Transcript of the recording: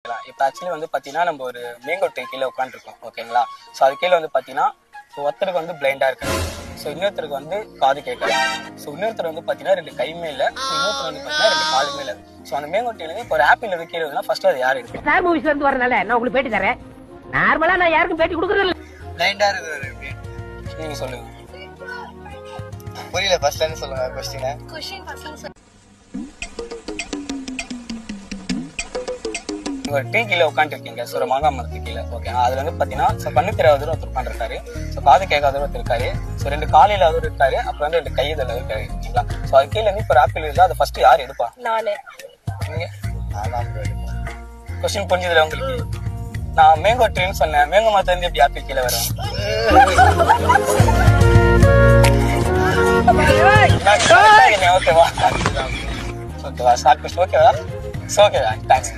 இப்போ ஆக்சுவலி வந்து பார்த்தீங்கன்னா நம்ம ஒரு மேங்கோ ட்ரீ கீழே உட்காந்துருக்கோம் ஓகேங்களா. ஸோ அது கீழே வந்து பார்த்தீங்கன்னா ஒருத்தருக்கு வந்து பிளைண்டாக இருக்காரு, ஸோ இன்னொருத்தருக்கு வந்து காது கேட்கல, ஸோ இன்னொருத்தர் வந்து பார்த்தீங்கன்னா 2 கையுமே இல்லை, இன்னொருத்தர் வந்து பார்த்தீங்கன்னா 2 காலுமே இல்லை. ஸோ அந்த மேங்கோ ட்ரீல இப்போ ஒரு ஆப்பிள் இருந்து கீழே இருந்தால் ஃபர்ஸ்ட் அது யார் எடுக்கும்? ஸ்டார் மூவிஸ்ல இருந்து வரனால நான் உங்களுக்கு பேட்டி தரேன். நார்மலா நான் யாருக்கும் பேட்டி கொடுக்கறது இல்ல. பிளைண்டா இருக்கிறது எப்படி? நீங்க சொல்லுங்க. புரியல, ஃபர்ஸ்ட்ல இருந்து சொல்லுங்க क्वेश्चन. ஒரு டீ கீழே உட்காந்துருக்கீங்க, ஸோ ஒரு மாங்காய் மரத்து கீழே ஓகே. அதுல வந்து பார்த்தீங்கன்னா கண்ணு தெரியாதவர் ஒருத்தர் உட்காந்துருக்காரு, ஸோ காது கேட்காதவர் ஒருத்தர் இருக்காரு, ஸோ 2 கால் இல்லாதவர் இருக்காரு, அப்புறம் வந்து 2 கை இதில் இருக்காரு ஓகேங்களா. ஸோ அது கீழே வந்து இப்போ ஒரு ஆப்பிள் இருந்தால் அதை ஃபர்ஸ்ட் யார் எடுப்பா? நானே. நீங்க நான் கொஸ்டின் புரிஞ்சதுல உங்களுக்கு? நான் மேங்கோ ட்ரீன்னு சொன்னேன், மேங்கோ மரத்துல இருந்து எப்படி ஆப்பிள் கீழே வரும்? ஓகேவா ஓகேவா ஷார்ட் கொஸ்டின் ஓகேவா? ஓகேவா, தேங்க்ஸ்.